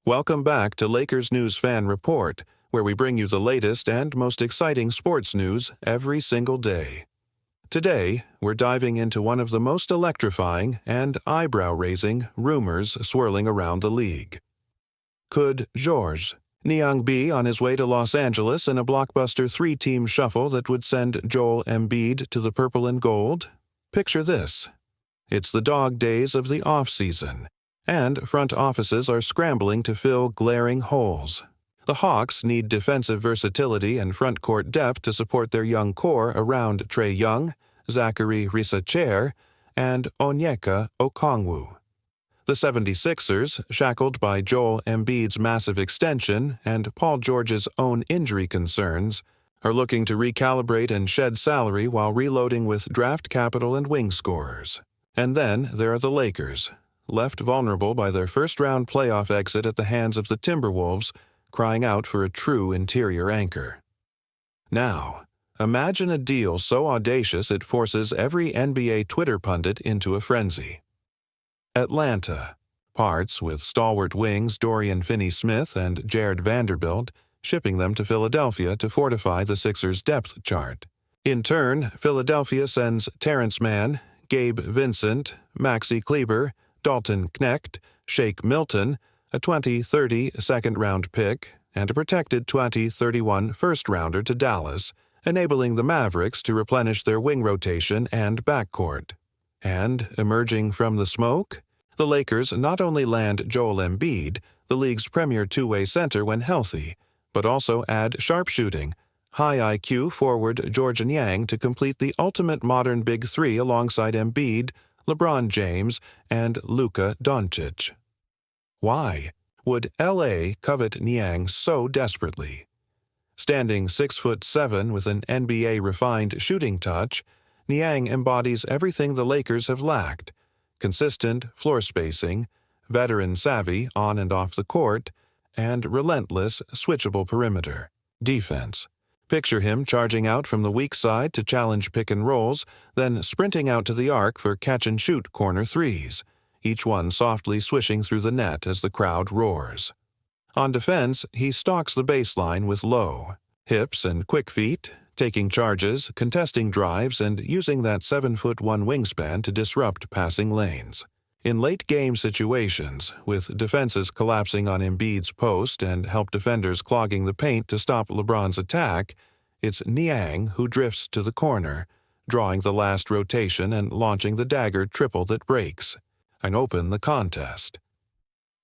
Welcome back to Lakers News Fan Report, where we bring you the latest and most exciting sports news every single day. Today, we're diving into one of the most electrifying and eyebrow-raising rumors swirling around the league. Could Georges Niang be on his way to Los Angeles in a blockbuster three-team shuffle that would send Joel Embiid to the purple and gold? Picture this. It's the dog days of the off-season, and front offices are scrambling to fill glaring holes. The Hawks need defensive versatility and front-court depth to support their young core around Trae Young, Zachary Risacher, and Onyeka Okongwu. The 76ers, shackled by Joel Embiid's massive extension and Paul George's own injury concerns, are looking to recalibrate and shed salary while reloading with draft capital and wing scorers. And then there are the Lakers, left vulnerable by their first-round playoff exit at the hands of the Timberwolves, crying out for a true interior anchor. Now, imagine a deal so audacious it forces every NBA Twitter pundit into a frenzy. Atlanta parts with stalwart wings Dorian Finney-Smith and Jared Vanderbilt, shipping them to Philadelphia to fortify the Sixers' depth chart. In turn, Philadelphia sends Terrence Mann, Gabe Vincent, Maxi Kleber, Dalton Knecht, Shake Milton, a 2030 second-round pick, and a protected 2031 first-rounder to Dallas, enabling the Mavericks to replenish their wing rotation and backcourt. And, emerging from the smoke, the Lakers not only land Joel Embiid, the league's premier two-way center when healthy, but also add sharpshooting, high IQ forward Georges Niang to complete the ultimate modern big three alongside Embiid, LeBron James, and Luka Doncic. Why would LA covet Niang so desperately? Standing 6'7" with an NBA-refined shooting touch, Niang embodies everything the Lakers have lacked: consistent floor spacing, veteran savvy on and off the court, and relentless, switchable perimeter defense. Picture him charging out from the weak side to challenge pick-and-rolls, then sprinting out to the arc for catch-and-shoot corner threes, each one softly swishing through the net as the crowd roars. On defense, he stalks the baseline with low hips and quick feet, taking charges, contesting drives, and using that 7'1" wingspan to disrupt passing lanes. In late-game situations, with defenses collapsing on Embiid's post and help defenders clogging the paint to stop LeBron's attack, it's Niang who drifts to the corner, drawing the last rotation and launching the dagger triple that breaks and open the contest.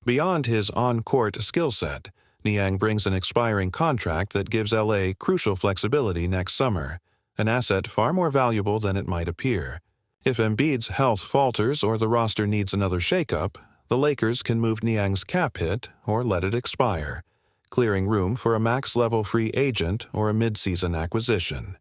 Beyond his on-court skill set, Niang brings an expiring contract that gives LA crucial flexibility next summer, an asset far more valuable than it might appear. If Embiid's health falters or the roster needs another shakeup, the Lakers can move Niang's cap hit or let it expire, clearing room for a max-level free agent or a mid-season acquisition.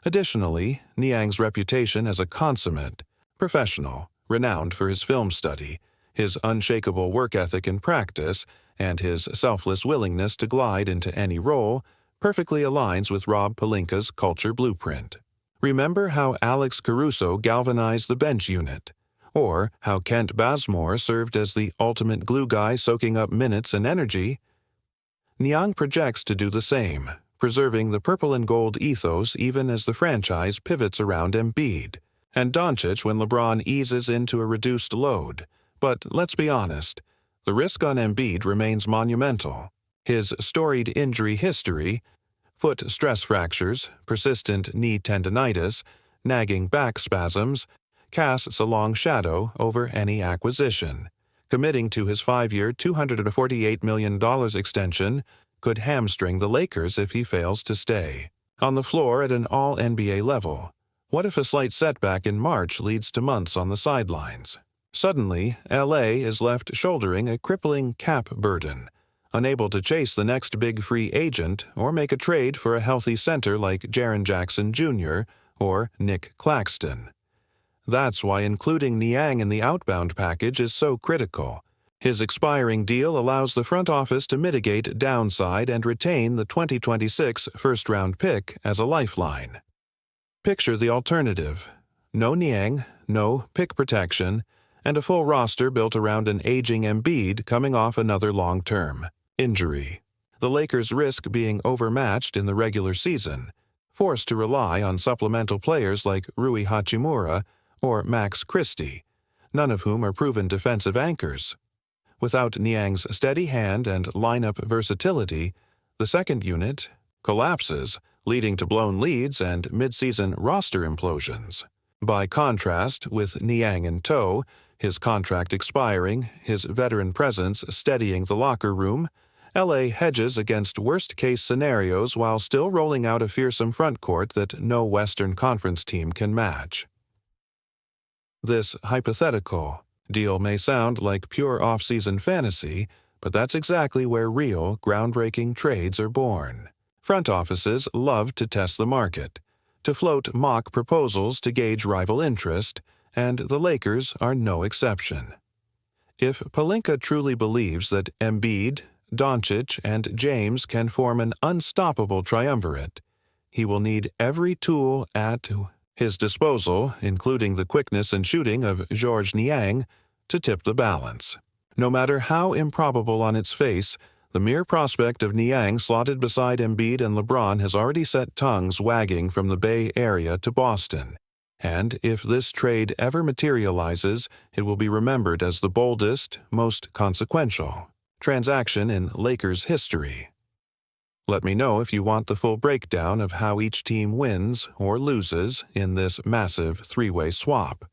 Additionally, Niang's reputation as a consummate professional, renowned for his film study, his unshakable work ethic in practice, and his selfless willingness to glide into any role, perfectly aligns with Rob Pelinka's culture blueprint. Remember how Alex Caruso galvanized the bench unit, or how Kent Bazemore served as the ultimate glue guy soaking up minutes and energy? Niang projects to do the same, preserving the purple and gold ethos even as the franchise pivots around Embiid, and Doncic when LeBron eases into a reduced load. But let's be honest, the risk on Embiid remains monumental. His storied injury history, foot stress fractures, persistent knee tendinitis, nagging back spasms, casts a long shadow over any acquisition. Committing to his 5-year, $248 million extension could hamstring the Lakers if he fails to stay. On the floor at an all-NBA level, what if a slight setback in March leads to months on the sidelines? Suddenly, LA is left shouldering a crippling cap burden, unable to chase the next big free agent or make a trade for a healthy center like Jaren Jackson Jr. or Nick Claxton. That's why including Niang in the outbound package is so critical. His expiring deal allows the front office to mitigate downside and retain the 2026 first-round pick as a lifeline. Picture the alternative. No Niang, no pick protection, and a full roster built around an aging Embiid coming off another long-term injury. The Lakers risk being overmatched in the regular season, forced to rely on supplemental players like Rui Hachimura or Max Christie, none of whom are proven defensive anchors. Without Niang's steady hand and lineup versatility, the second unit collapses, leading to blown leads and mid-season roster implosions. By contrast, with Niang in tow, his contract expiring, his veteran presence steadying the locker room, LA hedges against worst-case scenarios while still rolling out a fearsome frontcourt that no Western Conference team can match. This hypothetical deal may sound like pure off-season fantasy, but that's exactly where real, groundbreaking trades are born. Front offices love to test the market, to float mock proposals to gauge rival interest, and the Lakers are no exception. If Pelinka truly believes that Embiid, Doncic, and James can form an unstoppable triumvirate, he will need every tool at his disposal, including the quickness and shooting of Georges Niang, to tip the balance. No matter how improbable on its face, the mere prospect of Niang slotted beside Embiid and LeBron has already set tongues wagging from the Bay Area to Boston. And if this trade ever materializes, it will be remembered as the boldest, most consequential transaction in Lakers history. Let me know if you want the full breakdown of how each team wins or loses in this massive three-way swap.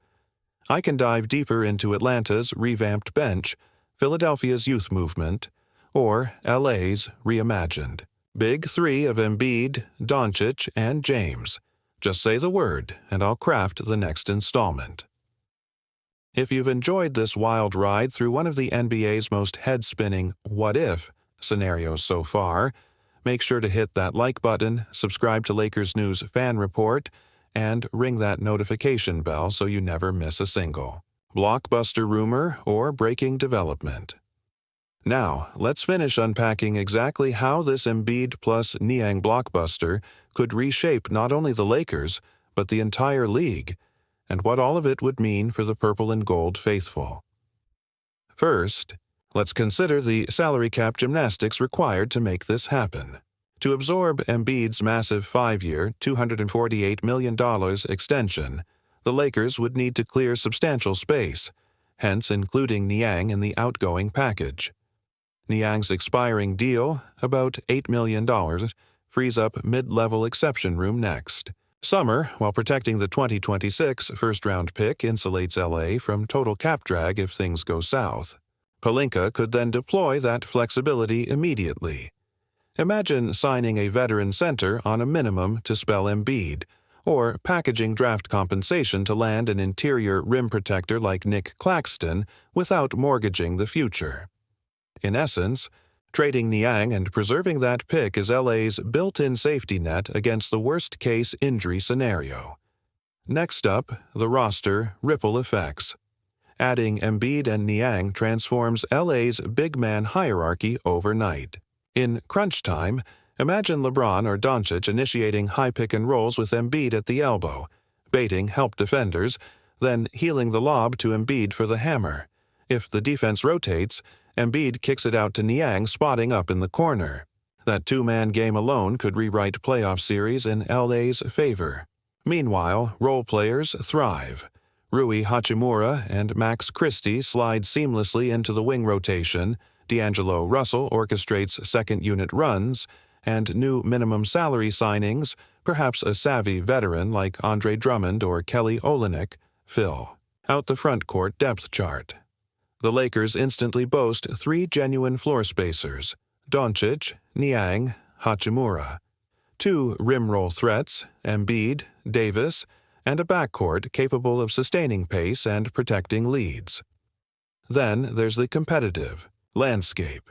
I can dive deeper into Atlanta's revamped bench, Philadelphia's youth movement, or LA's reimagined. Big three of Embiid, Doncic, and James. Just say the word, and I'll craft the next installment. If you've enjoyed this wild ride through one of the NBA's most head-spinning what-if scenarios so far, make sure to hit that like button, subscribe to Lakers News Fan Report, and ring that notification bell so you never miss a single blockbuster rumor or breaking development. Now, let's finish unpacking exactly how this Embiid plus Niang blockbuster could reshape not only the Lakers, but the entire league, and what all of it would mean for the purple and gold faithful. First, let's consider the salary cap gymnastics required to make this happen. To absorb Embiid's massive 5-year, $248 million extension, the Lakers would need to clear substantial space, hence including Niang in the outgoing package. Niang's expiring deal, about $8 million, frees up mid-level exception room next. Summer, while protecting the 2026 first-round pick, insulates LA from total cap drag if things go south. Pelinka could then deploy that flexibility immediately. Imagine signing a veteran center on a minimum to spell Embiid, or packaging draft compensation to land an interior rim protector like Nick Claxton without mortgaging the future. In essence, trading Niang and preserving that pick is LA's built-in safety net against the worst-case injury scenario. Next up, the roster ripple effects. Adding Embiid and Niang transforms LA's big man hierarchy overnight. In crunch time, imagine LeBron or Doncic initiating high pick-and-rolls with Embiid at the elbow, baiting help defenders, then heeling the lob to Embiid for the hammer. If the defense rotates, Embiid kicks it out to Niang spotting up in the corner. That two-man game alone could rewrite playoff series in LA's favor. Meanwhile, role players thrive. Rui Hachimura and Max Christie slide seamlessly into the wing rotation, D'Angelo Russell orchestrates second-unit runs, and new minimum salary signings, perhaps a savvy veteran like Andre Drummond or Kelly Olynyk, fill out the front-court depth chart. The Lakers instantly boast three genuine floor spacers, Doncic, Niang, Hachimura, two rim roll threats, Embiid, Davis, and a backcourt capable of sustaining pace and protecting leads. Then there's the competitive landscape.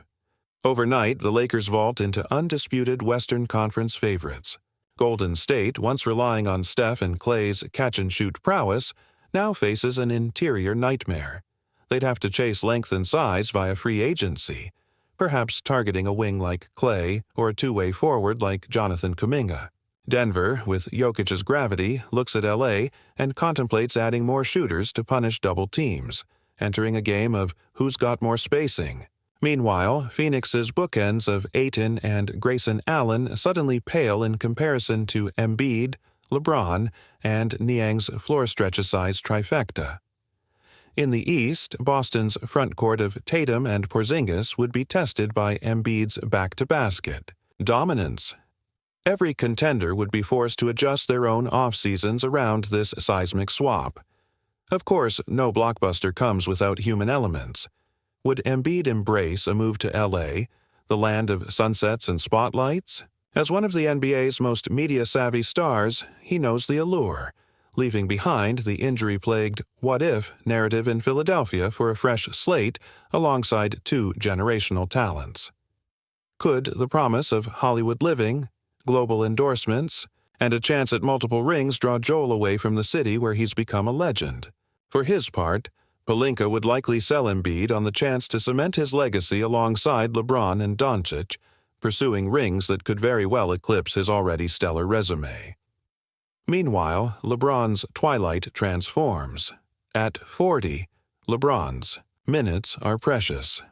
Overnight, the Lakers vault into undisputed Western Conference favorites. Golden State, once relying on Steph and Clay's catch-and-shoot prowess, now faces an interior nightmare. They'd have to chase length and size via free agency, perhaps targeting a wing like Clay or a two-way forward like Jonathan Kuminga. Denver, with Jokic's gravity, looks at LA and contemplates adding more shooters to punish double teams, entering a game of who's got more spacing. Meanwhile, Phoenix's bookends of Ayton and Grayson Allen suddenly pale in comparison to Embiid, LeBron, and Niang's floor-stretch-sized trifecta. In the East, Boston's front court of Tatum and Porzingis would be tested by Embiid's back-to-basket dominance. Every contender would be forced to adjust their own off-seasons around this seismic swap. Of course, no blockbuster comes without human elements. Would Embiid embrace a move to LA, the land of sunsets and spotlights? As one of the NBA's most media-savvy stars, he knows the allure, leaving behind the injury-plagued what-if narrative in Philadelphia for a fresh slate alongside two generational talents. Could the promise of Hollywood living, global endorsements, and a chance at multiple rings draw Joel away from the city where he's become a legend? For his part, Pelinka would likely sell Embiid on the chance to cement his legacy alongside LeBron and Doncic, pursuing rings that could very well eclipse his already stellar resume. Meanwhile, LeBron's twilight transforms. At 40, LeBron's minutes are precious.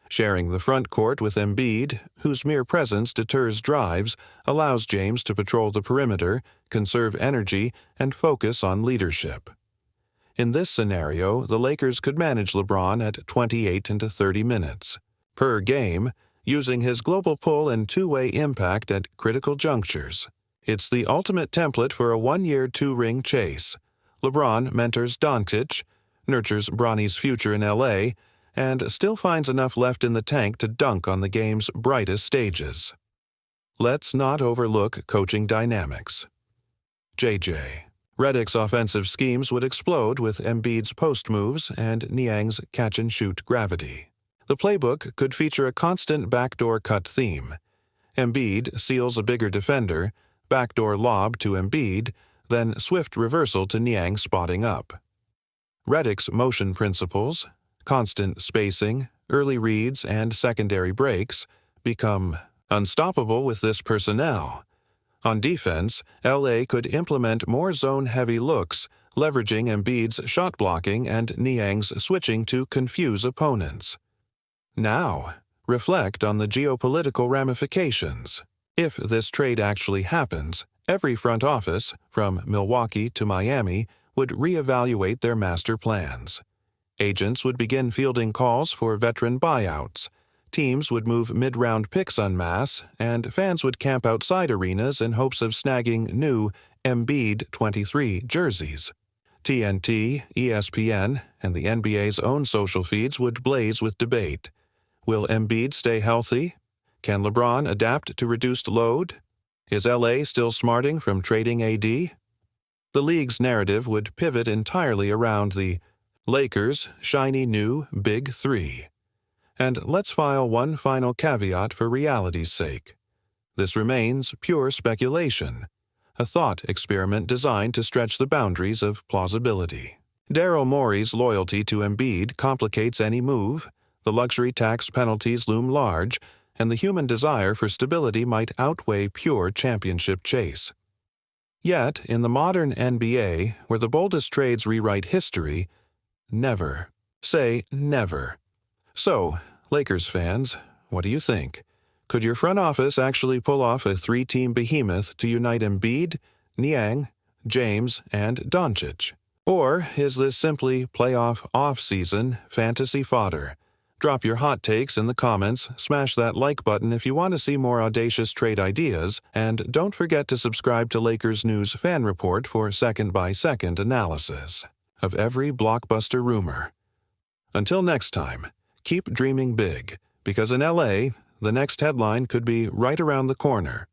Sharing the front court with Embiid, whose mere presence deters drives, allows James to patrol the perimeter, conserve energy, and focus on leadership. In this scenario, the Lakers could manage LeBron at 28 into 30 minutes per game, using his global pull and two-way impact at critical junctures. It's the ultimate template for a one-year two-ring chase. LeBron mentors Doncic, nurtures Bronny's future in LA, and still finds enough left in the tank to dunk on the game's brightest stages. Let's not overlook coaching dynamics. JJ. Redick's offensive schemes would explode with Embiid's post moves and Niang's catch-and-shoot gravity. The playbook could feature a constant backdoor cut theme. Embiid seals a bigger defender, backdoor lob to Embiid, then swift reversal to Niang spotting up. Redick's motion principles, constant spacing, early reads, and secondary breaks become unstoppable with this personnel. On defense, LA could implement more zone-heavy looks, leveraging Embiid's shot blocking and Niang's switching to confuse opponents. Now, reflect on the geopolitical ramifications. If this trade actually happens, every front office, from Milwaukee to Miami, would reevaluate their master plans. Agents would begin fielding calls for veteran buyouts. Teams would move mid-round picks en masse, and fans would camp outside arenas in hopes of snagging new Embiid 23 jerseys. TNT, ESPN, and the NBA's own social feeds would blaze with debate. Will Embiid stay healthy? Can LeBron adapt to reduced load? Is LA still smarting from trading AD? The league's narrative would pivot entirely around the Lakers' shiny new Big Three. And let's file one final caveat for reality's sake. This remains pure speculation, a thought experiment designed to stretch the boundaries of plausibility. Daryl Morey's loyalty to Embiid complicates any move, the luxury tax penalties loom large, and the human desire for stability might outweigh pure championship chase. Yet, in the modern NBA, where the boldest trades rewrite history, never. Say never. So, Lakers fans, what do you think? Could your front office actually pull off a three-team behemoth to unite Embiid, Niang, James, and Doncic? Or is this simply playoff off-season fantasy fodder? Drop your hot takes in the comments, smash that like button if you want to see more audacious trade ideas, and don't forget to subscribe to Lakers News Fan Report for second-by-second analysis of every blockbuster rumor. Until next time, keep dreaming big, because in LA, the next headline could be right around the corner.